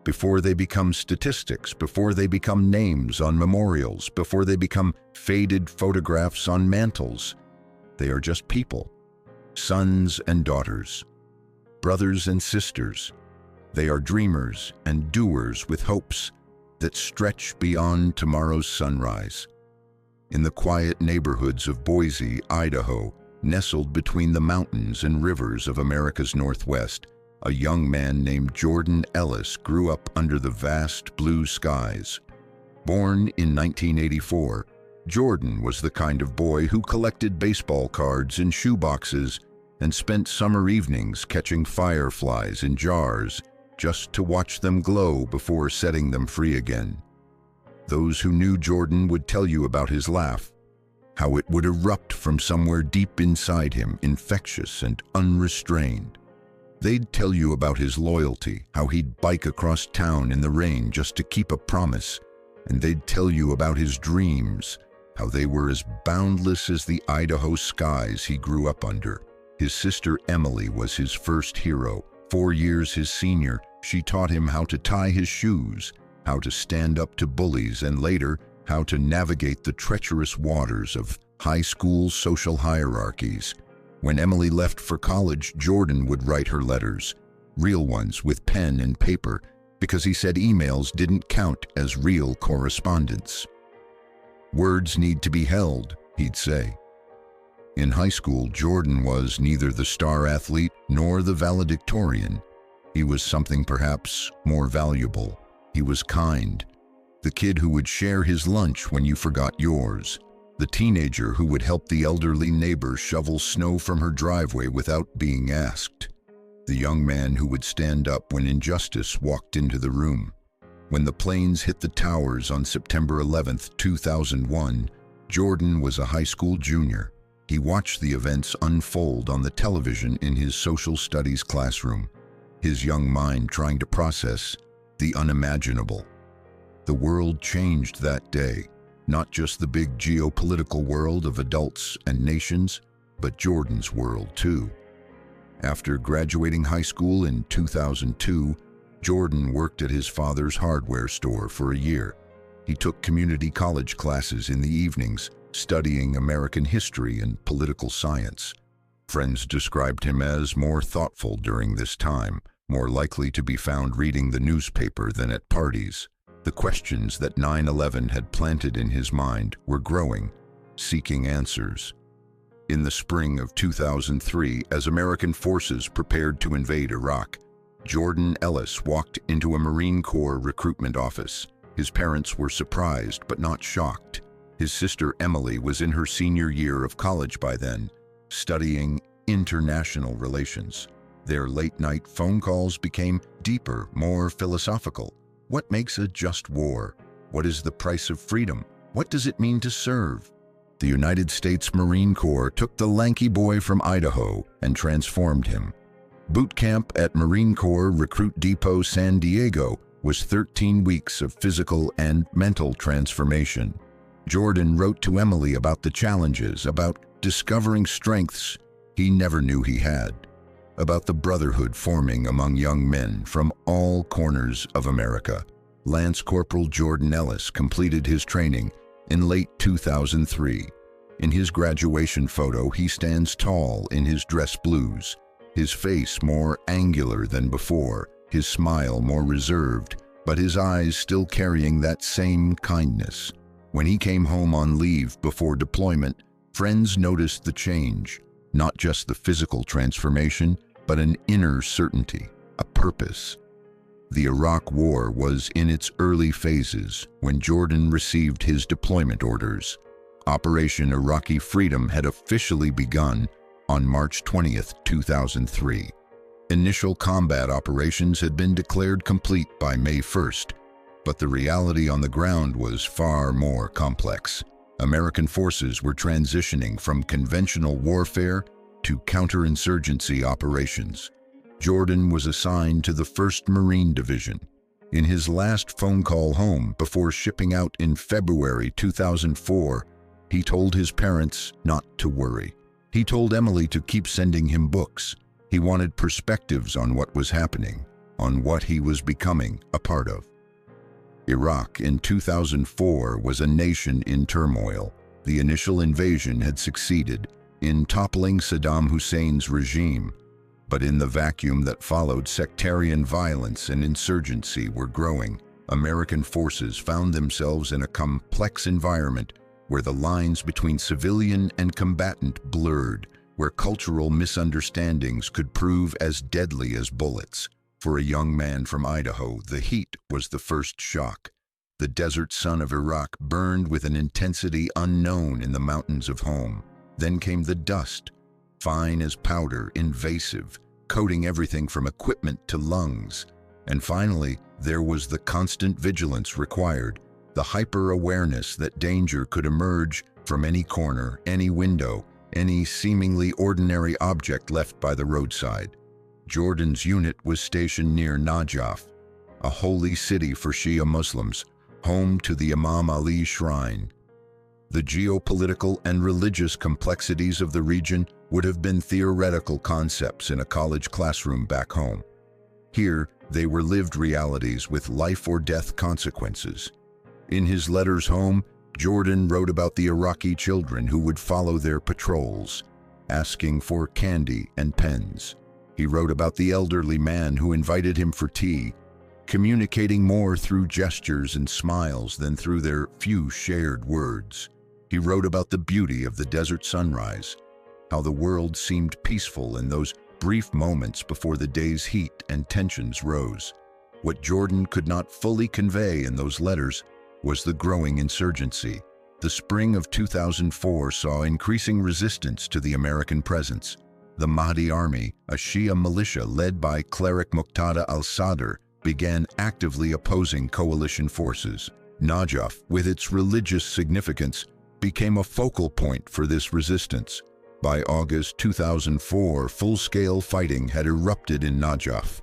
before they become statistics, before they become names on memorials, before they become faded photographs on mantles. They are just people, sons and daughters, brothers and sisters. They are dreamers and doers with hopes that stretch beyond tomorrow's sunrise. In the quiet neighborhoods of Boise, Idaho, nestled between the mountains and rivers of America's Northwest, a young man named Jordan Ellis grew up under the vast blue skies. Born in 1984, Jordan was the kind of boy who collected baseball cards in shoeboxes and spent summer evenings catching fireflies in jars just to watch them glow before setting them free again. Those who knew Jordan would tell you about his laugh, how it would erupt from somewhere deep inside him, infectious and unrestrained. They'd tell you about his loyalty, how he'd bike across town in the rain just to keep a promise, and they'd tell you about his dreams, how they were as boundless as the Idaho skies he grew up under. His sister Emily was his first hero. 4 years his senior, she taught him how to tie his shoes, how to stand up to bullies, and later, how to navigate the treacherous waters of high school social hierarchies. When Emily left for college, Jordan would write her letters, real ones with pen and paper, because he said emails didn't count as real correspondence. "Words need to be held," he'd say. In high school, Jordan was neither the star athlete nor the valedictorian. He was something perhaps more valuable. He was kind. The kid who would share his lunch when you forgot yours. The teenager who would help the elderly neighbor shovel snow from her driveway without being asked. The young man who would stand up when injustice walked into the room. When the planes hit the towers on September 11, 2001, Jordan was a high school junior. He watched the events unfold on the television in his social studies classroom, his young mind trying to process the unimaginable. The world changed that day, not just the big geopolitical world of adults and nations, but Jordan's world too. After graduating high school in 2002, Jordan worked at his father's hardware store for a year. He took community college classes in the evenings, studying American history and political science. Friends described him as more thoughtful during this time, more likely to be found reading the newspaper than at parties. The questions that 9/11 had planted in his mind were growing, seeking answers. In the spring of 2003, as American forces prepared to invade Iraq, Jordan Ellis walked into a Marine Corps recruitment office. His parents were surprised but not shocked. His sister Emily was in her senior year of college by then, studying international relations. Their late-night phone calls became deeper, more philosophical. What makes a just war? What is the price of freedom? What does it mean to serve? The United States Marine Corps took the lanky boy from Idaho and transformed him. Boot camp at Marine Corps Recruit Depot San Diego was 13 weeks of physical and mental transformation. Jordan wrote to Emily about the challenges, about discovering strengths he never knew he had, about the brotherhood forming among young men from all corners of America. Lance Corporal Jordan Ellis completed his training in late 2003. In his graduation photo, he stands tall in his dress blues, his face more angular than before, his smile more reserved, but his eyes still carrying that same kindness. When he came home on leave before deployment, friends noticed the change, not just the physical transformation, but an inner certainty, a purpose. The Iraq War was in its early phases when Jordan received his deployment orders. Operation Iraqi Freedom had officially begun on March 20th, 2003. Initial combat operations had been declared complete by May 1st, but the reality on the ground was far more complex. American forces were transitioning from conventional warfare to counterinsurgency operations. Jordan was assigned to the 1st Marine Division. In his last phone call home before shipping out in February 2004, he told his parents not to worry. He told Emily to keep sending him books. He wanted perspectives on what was happening. on what he was becoming a part of. Iraq in 2004 was a nation in turmoil. The initial invasion had succeeded in toppling Saddam Hussein's regime, but in the vacuum that followed, sectarian violence and insurgency were growing. American forces found themselves in a complex environment where the lines between civilian and combatant blurred, where cultural misunderstandings could prove as deadly as bullets. For a young man from Idaho, the heat was the first shock. The desert sun of Iraq burned with an intensity unknown in the mountains of home. Then came the dust, fine as powder, invasive, coating everything from equipment to lungs. And finally, there was the constant vigilance required, the hyper-awareness that danger could emerge from any corner, any window, any seemingly ordinary object left by the roadside. Jordan's unit was stationed near Najaf, a holy city for Shia Muslims, home to the Imam Ali Shrine. The geopolitical and religious complexities of the region would have been theoretical concepts in a college classroom back home. Here, they were lived realities with life or death consequences. In his letters home, Jordan wrote about the Iraqi children who would follow their patrols, asking for candy and pens. He wrote about the elderly man who invited him for tea, communicating more through gestures and smiles than through their few shared words. He wrote about the beauty of the desert sunrise, how the world seemed peaceful in those brief moments before the day's heat and tensions rose. What Jordan could not fully convey in those letters was the growing insurgency. The spring of 2004 saw increasing resistance to the American presence. The Mahdi Army, a Shia militia led by cleric Muqtada al-Sadr, began actively opposing coalition forces. Najaf, with its religious significance, became a focal point for this resistance. By August 2004, full-scale fighting had erupted in Najaf.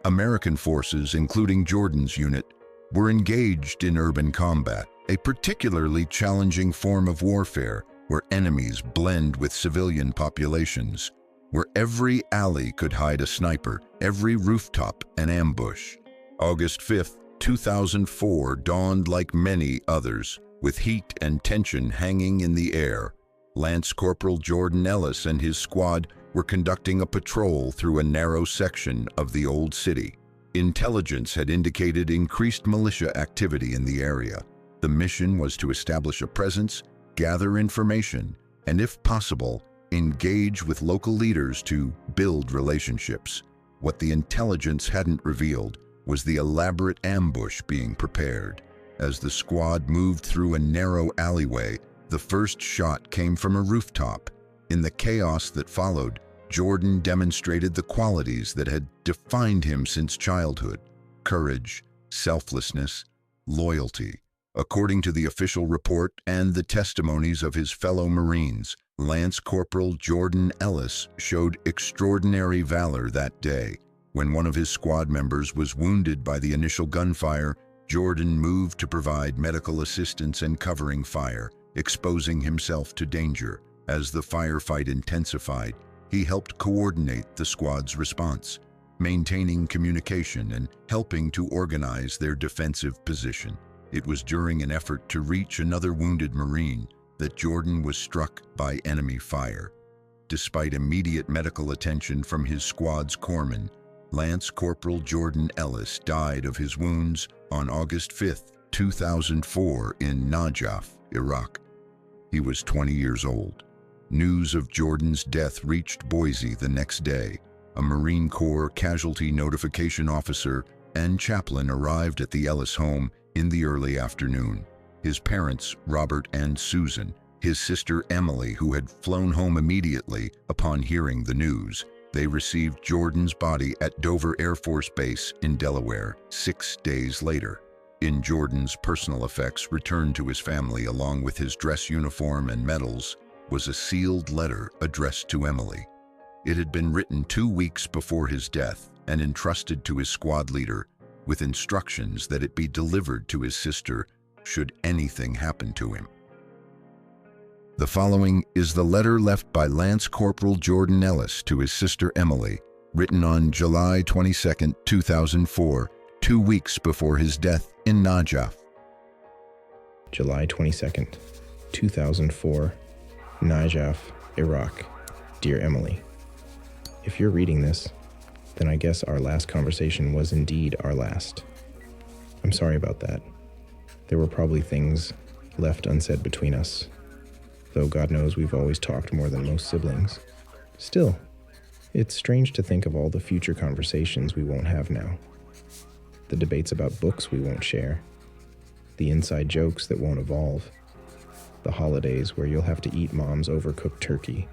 American forces, including Jordan's unit, were engaged in urban combat, a particularly challenging form of warfare where enemies blend with civilian populations, where every alley could hide a sniper, every rooftop an ambush. August 5, 2004 dawned like many others, with heat and tension hanging in the air. Lance Corporal Jordan Ellis and his squad were conducting a patrol through a narrow section of the old city. Intelligence had indicated increased militia activity in the area. The mission was to establish a presence, gather information, and if possible, engage with local leaders to build relationships. What the intelligence hadn't revealed was the elaborate ambush being prepared. As the squad moved through a narrow alleyway, the first shot came from a rooftop. In the chaos that followed, Jordan demonstrated the qualities that had defined him since childhood: courage, selflessness, loyalty. According to the official report and the testimonies of his fellow Marines, Lance Corporal Jordan Ellis showed extraordinary valor that day. When one of his squad members was wounded by the initial gunfire, Jordan moved to provide medical assistance and covering fire, exposing himself to danger. As the firefight intensified, he helped coordinate the squad's response, maintaining communication and helping to organize their defensive position. It was during an effort to reach another wounded Marine that Jordan was struck by enemy fire. Despite immediate medical attention from his squad's corpsman, Lance Corporal Jordan Ellis died of his wounds on August 5, 2004 in Najaf, Iraq. He was 20 years old. News of Jordan's death reached Boise the next day. A Marine Corps casualty notification officer and chaplain arrived at the Ellis home in the early afternoon. His parents, Robert and Susan, his sister Emily, who had flown home immediately upon hearing the news. They received Jordan's body at Dover Air Force Base in Delaware 6 days later. In Jordan's personal effects returned to his family along with his dress uniform and medals was a sealed letter addressed to Emily. It had been written 2 weeks before his death and entrusted to his squad leader with instructions that it be delivered to his sister should anything happen to him. The following is the letter left by Lance Corporal Jordan Ellis to his sister Emily, written on July 22, 2004, 2 weeks before his death in Najaf. July 22nd, 2004, Najaf, Iraq. Dear Emily, if you're reading this, then I guess our last conversation was indeed our last. I'm sorry about that. There were probably things left unsaid between us, though God knows we've always talked more than most siblings. Still, it's strange to think of all the future conversations we won't have now. The debates about books we won't share. The inside jokes that won't evolve. The holidays where you'll have to eat Mom's overcooked turkey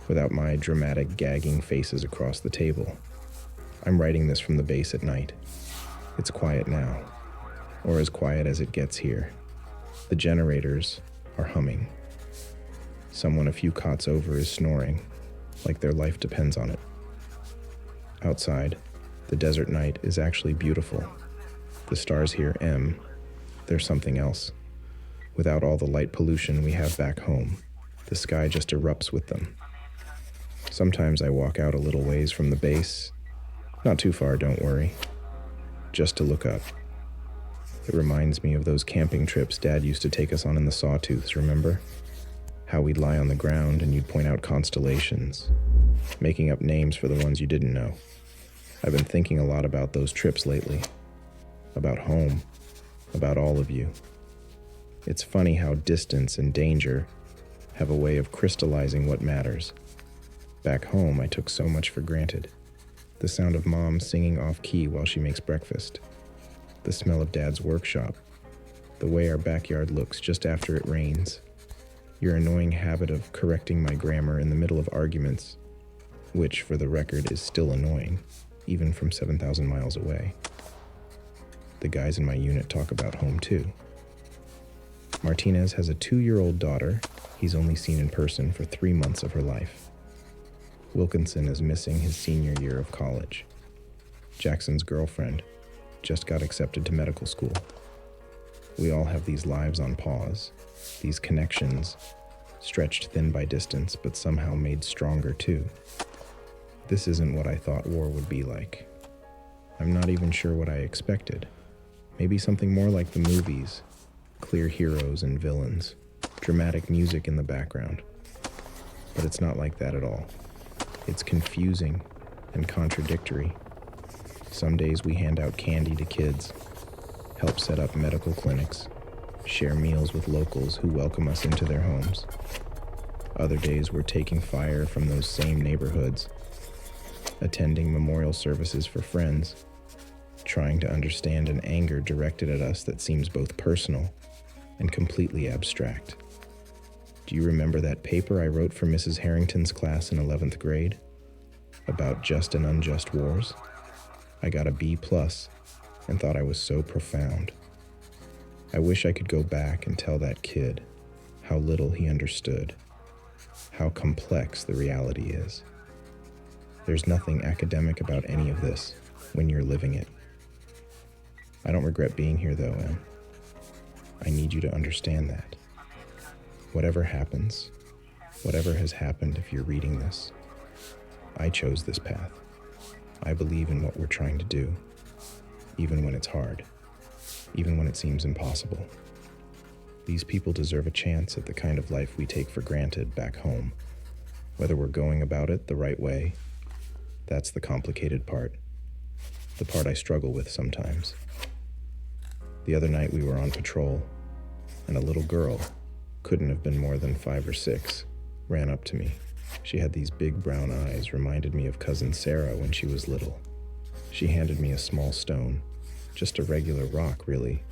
without my dramatic gagging faces across the table. I'm writing this from the base at night. It's quiet now, or as quiet as it gets here. The generators are humming. Someone a few cots over is snoring, like their life depends on it. Outside, the desert night is actually beautiful. The stars here, they're something else. Without all the light pollution we have back home, the sky just erupts with them. Sometimes I walk out a little ways from the base, not too far, don't worry, just to look up. It reminds me of those camping trips Dad used to take us on in the Sawtooths, remember? How we'd lie on the ground and you'd point out constellations, making up names for the ones you didn't know. I've been thinking a lot about those trips lately, about home, about all of you. It's funny how distance and danger have a way of crystallizing what matters. Back home, I took so much for granted. The sound of Mom singing off-key while she makes breakfast. The smell of Dad's workshop. The way our backyard looks just after it rains. Your annoying habit of correcting my grammar in the middle of arguments, which, for the record, is still annoying, even from 7,000 miles away. The guys in my unit talk about home, too. Martinez has a 2-year-old daughter he's only seen in person for 3 months of her life. Wilkinson is missing his senior year of college. Jackson's girlfriend just got accepted to medical school. We all have these lives on pause, these connections stretched thin by distance but somehow made stronger too. This isn't what I thought war would be like. I'm not even sure what I expected. Maybe something more like the movies, clear heroes and villains, dramatic music in the background. But it's not like that at all. It's confusing and contradictory. Some days we hand out candy to kids, help set up medical clinics, share meals with locals who welcome us into their homes. Other days we're taking fire from those same neighborhoods, attending memorial services for friends, trying to understand an anger directed at us that seems both personal and completely abstract. Do you remember that paper I wrote for Mrs. Harrington's class in 11th grade about just and unjust wars? I got a B+ and thought I was so profound. I wish I could go back and tell that kid how little he understood, how complex the reality is. There's nothing academic about any of this when you're living it. I don't regret being here though, Em. I need you to understand that. Whatever happens, whatever has happened if you're reading this, I chose this path. I believe in what we're trying to do, even when it's hard, even when it seems impossible. These people deserve a chance at the kind of life we take for granted back home. Whether we're going about it the right way, that's the complicated part, the part I struggle with sometimes. The other night we were on patrol, and a little girl, couldn't have been more than 5 or 6, ran up to me. She had these big brown eyes, reminded me of cousin Sarah when she was little. She handed me a small stone, just a regular rock really,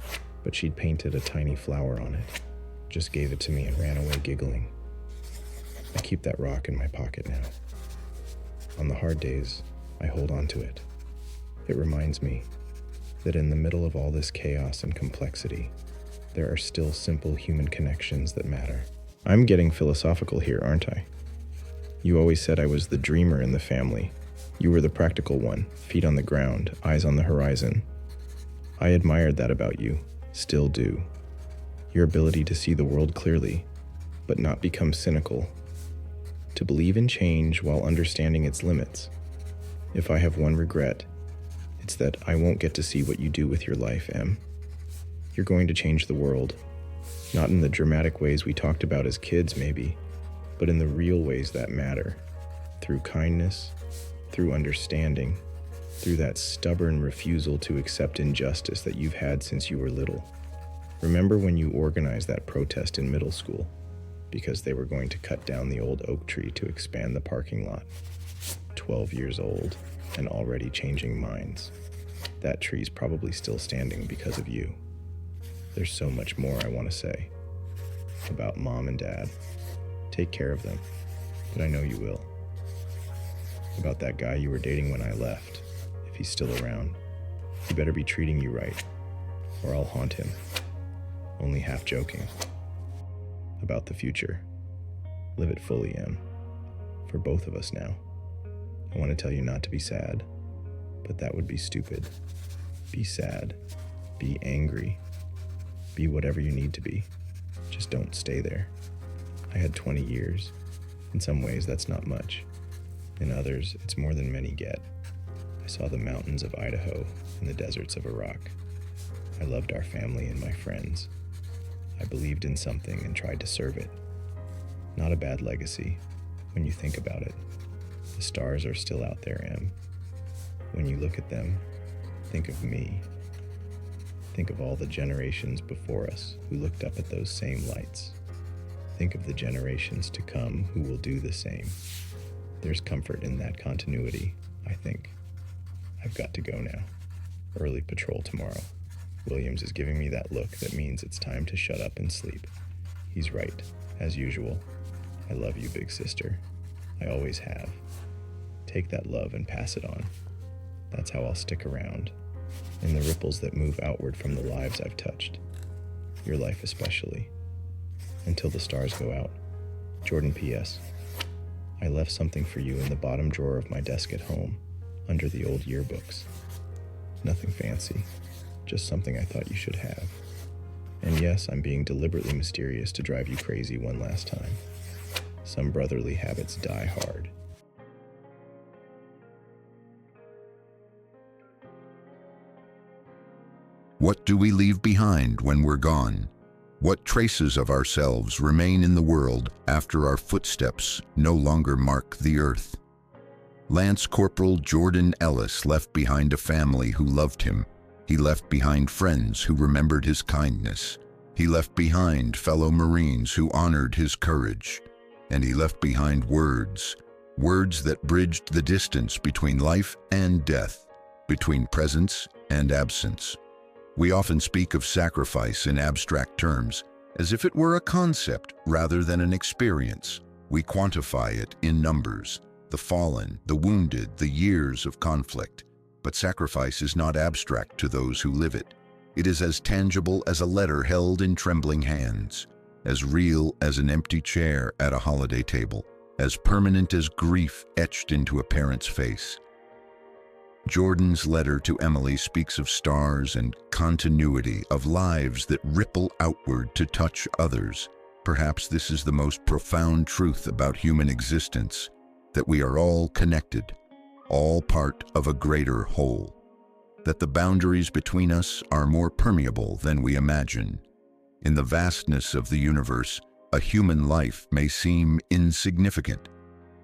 but she'd painted a tiny flower on it. Just gave it to me and ran away giggling. I keep that rock in my pocket now. On the hard days, I hold on to it. It reminds me that in the middle of all this chaos and complexity, there are still simple human connections that matter. I'm getting philosophical here, aren't I? You always said I was the dreamer in the family. You were the practical one, feet on the ground, eyes on the horizon. I admired that about you, still do. Your ability to see the world clearly, but not become cynical. To believe in change while understanding its limits. If I have one regret, it's that I won't get to see what you do with your life, Em. You're going to change the world, not in the dramatic ways we talked about as kids, maybe, but in the real ways that matter, through kindness, through understanding, through that stubborn refusal to accept injustice that you've had since you were little. Remember when you organized that protest in middle school because they were going to cut down the old oak tree to expand the parking lot? 12 years old and already changing minds. That tree's probably still standing because of you. There's so much more I want to say about Mom and Dad. Take care of them, but I know you will. About that guy you were dating when I left, if he's still around. He better be treating you right, or I'll haunt him. Only half joking. About the future. Live it fully, Em. For both of us now. I want to tell you not to be sad, but that would be stupid. Be sad. Be angry. Be whatever you need to be. Just don't stay there. I had 20 years. In some ways, that's not much. In others, it's more than many get. I saw the mountains of Idaho and the deserts of Iraq. I loved our family and my friends. I believed in something and tried to serve it. Not a bad legacy, when you think about it. The stars are still out there, Em. When you look at them, think of me. Think of all the generations before us who looked up at those same lights. Think of the generations to come who will do the same. There's comfort in that continuity, I think. I've got to go now. Early patrol tomorrow. Williams is giving me that look that means it's time to shut up and sleep. He's right, as usual. I love you, big sister. I always have. Take that love and pass it on. That's how I'll stick around, in the ripples that move outward from the lives I've touched. Your life especially. Until the stars go out. Jordan P.S. I left something for you in the bottom drawer of my desk at home, under the old yearbooks. Nothing fancy, just something I thought you should have. And yes, I'm being deliberately mysterious to drive you crazy one last time. Some brotherly habits die hard. What do we leave behind when we're gone? What traces of ourselves remain in the world after our footsteps no longer mark the earth? Lance Corporal Jordan Ellis left behind a family who loved him. He left behind friends who remembered his kindness. He left behind fellow Marines who honored his courage. And he left behind words that bridged the distance between life and death, between presence and absence. We often speak of sacrifice in abstract terms, as if it were a concept rather than an experience. We quantify it in numbers, the fallen, the wounded, the years of conflict. But sacrifice is not abstract to those who live it. It is as tangible as a letter held in trembling hands, as real as an empty chair at a holiday table, as permanent as grief etched into a parent's face. Jordan's letter to Emily speaks of stars and continuity, of lives that ripple outward to touch others. Perhaps this is the most profound truth about human existence, that we are all connected, all part of a greater whole, that the boundaries between us are more permeable than we imagine. In the vastness of the universe, a human life may seem insignificant,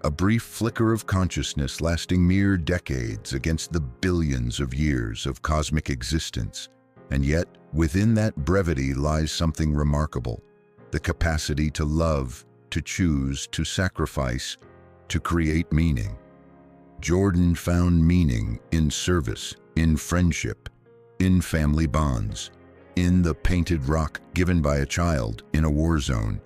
a brief flicker of consciousness lasting mere decades against the billions of years of cosmic existence. And yet, within that brevity lies something remarkable, the capacity to love, to choose, to sacrifice, to create meaning. Jordan found meaning in service, in friendship, in family bonds, in the painted rock given by a child in a war zone.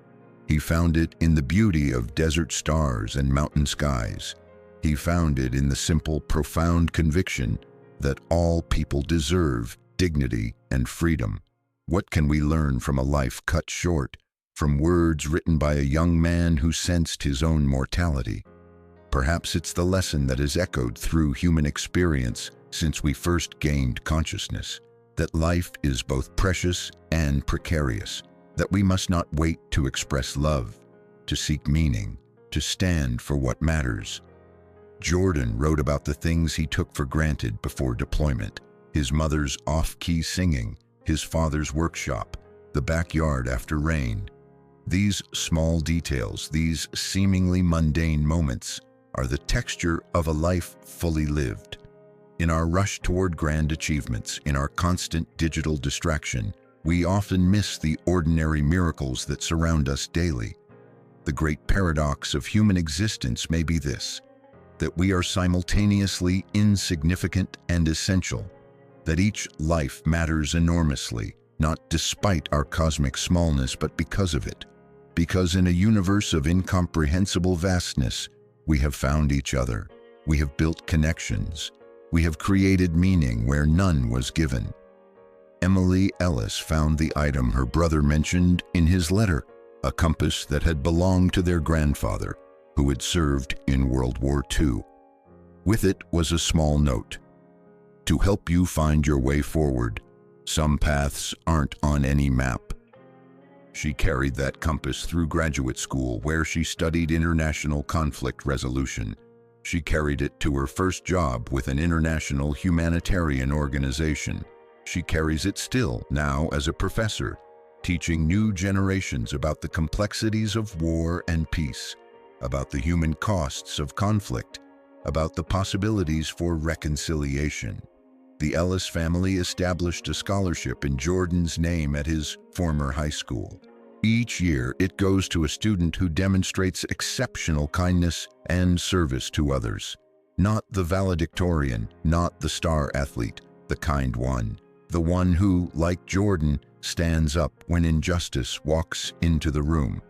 He found it in the beauty of desert stars and mountain skies. He found it in the simple, profound conviction that all people deserve dignity and freedom. What can we learn from a life cut short, from words written by a young man who sensed his own mortality? Perhaps it's the lesson that has echoed through human experience since we first gained consciousness, that life is both precious and precarious, that we must not wait to express love, to seek meaning, to stand for what matters. Jordan wrote about the things he took for granted before deployment: his mother's off-key singing, his father's workshop, the backyard after rain. These small details, these seemingly mundane moments, are the texture of a life fully lived. In our rush toward grand achievements, in our constant digital distraction, we often miss the ordinary miracles that surround us daily. The great paradox of human existence may be this: that we are simultaneously insignificant and essential, that each life matters enormously, not despite our cosmic smallness, but because of it. Because in a universe of incomprehensible vastness, we have found each other, we have built connections, we have created meaning where none was given. Emily Ellis found the item her brother mentioned in his letter, a compass that had belonged to their grandfather, who had served in World War II. With it was a small note: "To help you find your way forward, some paths aren't on any map." She carried that compass through graduate school, where she studied international conflict resolution. She carried it to her first job with an international humanitarian organization. She carries it still, now as a professor, teaching new generations about the complexities of war and peace, about the human costs of conflict, about the possibilities for reconciliation. The Ellis family established a scholarship in Jordan's name at his former high school. Each year, it goes to a student who demonstrates exceptional kindness and service to others. Not the valedictorian, not the star athlete, the kind one. The one who, like Jordan, stands up when injustice walks into the room.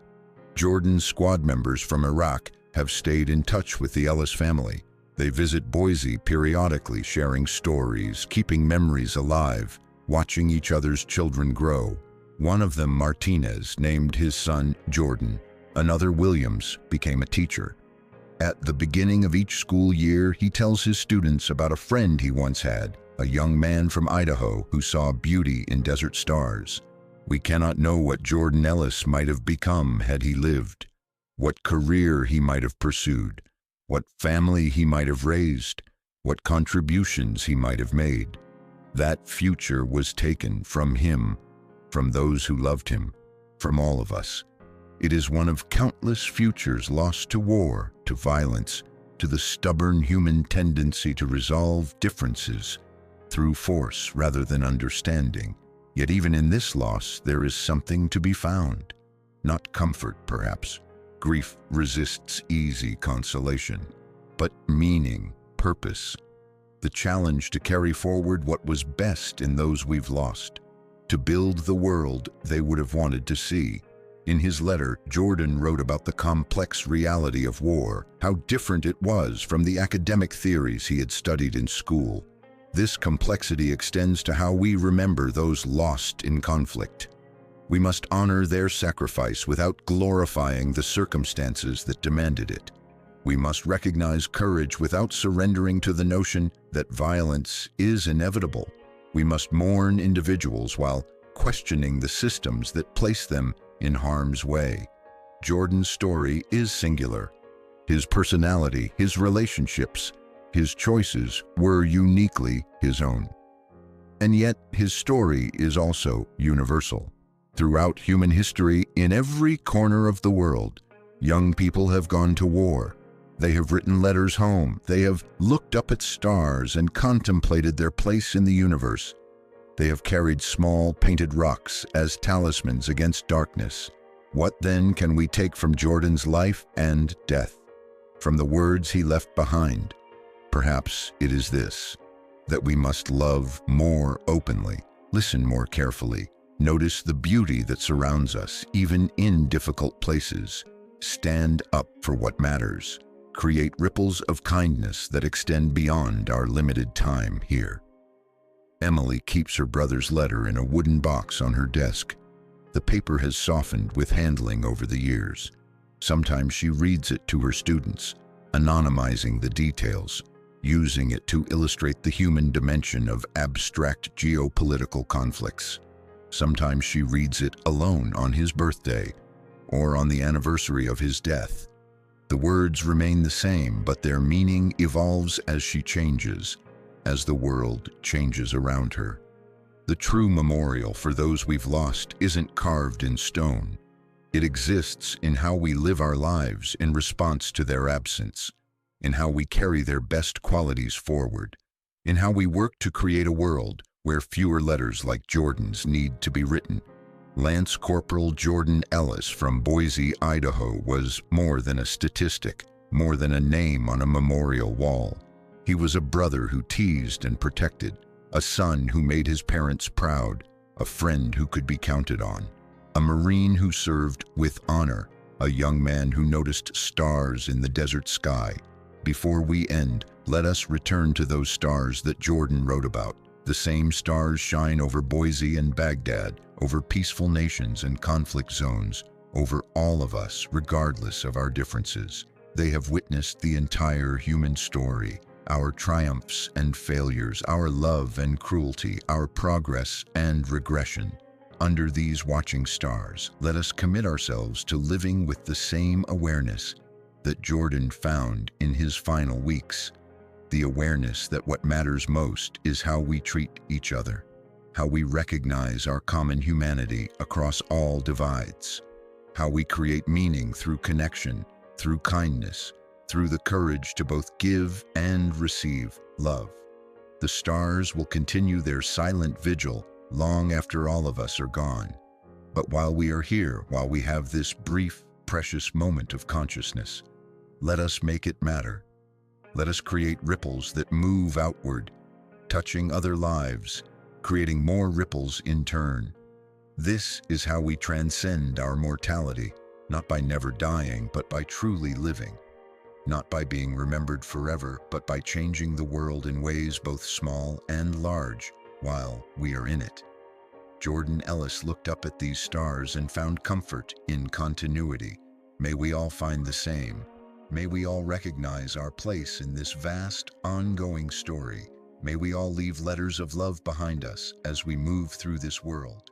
Jordan's squad members from Iraq have stayed in touch with the Ellis family. They visit Boise periodically, sharing stories, keeping memories alive, watching each other's children grow. One of them, Martinez, named his son Jordan. Another, Williams, became a teacher. At the beginning of each school year, he tells his students about a friend he once had, a young man from Idaho who saw beauty in desert stars. We cannot know what Jordan Ellis might have become had he lived, what career he might have pursued, what family he might have raised, what contributions he might have made. That future was taken from him, from those who loved him, from all of us. It is one of countless futures lost to war, to violence, to the stubborn human tendency to resolve differences through force rather than understanding. Yet even in this loss, there is something to be found. Not comfort, perhaps. Grief resists easy consolation, but meaning, purpose. The challenge to carry forward what was best in those we've lost, to build the world they would have wanted to see. In his letter, Jordan wrote about the complex reality of war, how different it was from the academic theories he had studied in school. This complexity extends to how we remember those lost in conflict. We must honor their sacrifice without glorifying the circumstances that demanded it. We must recognize courage without surrendering to the notion that violence is inevitable. We must mourn individuals while questioning the systems that place them in harm's way. Jordan's story is singular. His personality, his relationships, his choices were uniquely his own. And yet, his story is also universal. Throughout human history, in every corner of the world, young people have gone to war. They have written letters home. They have looked up at stars and contemplated their place in the universe. They have carried small painted rocks as talismans against darkness. What then can we take from Jordan's life and death? From the words he left behind? Perhaps it is this: that we must love more openly, listen more carefully, notice the beauty that surrounds us, even in difficult places, stand up for what matters, create ripples of kindness that extend beyond our limited time here. Emily keeps her brother's letter in a wooden box on her desk. The paper has softened with handling over the years. Sometimes she reads it to her students, anonymizing the details, using it to illustrate the human dimension of abstract geopolitical conflicts. Sometimes she reads it alone on his birthday or on the anniversary of his death. The words remain the same, but their meaning evolves as she changes, as the world changes around her. The true memorial for those we've lost isn't carved in stone. It exists in how we live our lives in response to their absence, in how we carry their best qualities forward, in how we work to create a world where fewer letters like Jordan's need to be written. Lance Corporal Jordan Ellis from Boise, Idaho was more than a statistic, more than a name on a memorial wall. He was a brother who teased and protected, a son who made his parents proud, a friend who could be counted on, a Marine who served with honor, a young man who noticed stars in the desert sky. Before we end, let us return to those stars that Jordan wrote about. The same stars shine over Boise and Baghdad, over peaceful nations and conflict zones, over all of us, regardless of our differences. They have witnessed the entire human story, our triumphs and failures, our love and cruelty, our progress and regression. Under these watching stars, let us commit ourselves to living with the same awareness that Jordan found in his final weeks. The awareness that what matters most is how we treat each other, how we recognize our common humanity across all divides, how we create meaning through connection, through kindness, through the courage to both give and receive love. The stars will continue their silent vigil long after all of us are gone. But while we are here, while we have this brief, precious moment of consciousness, let us make it matter. Let us create ripples that move outward, touching other lives, creating more ripples in turn. This is how we transcend our mortality, not by never dying, but by truly living. Not by being remembered forever, but by changing the world in ways both small and large while we are in it. Jordan Ellis looked up at these stars and found comfort in continuity. May we all find the same. May we all recognize our place in this vast, ongoing story. May we all leave letters of love behind us as we move through this world.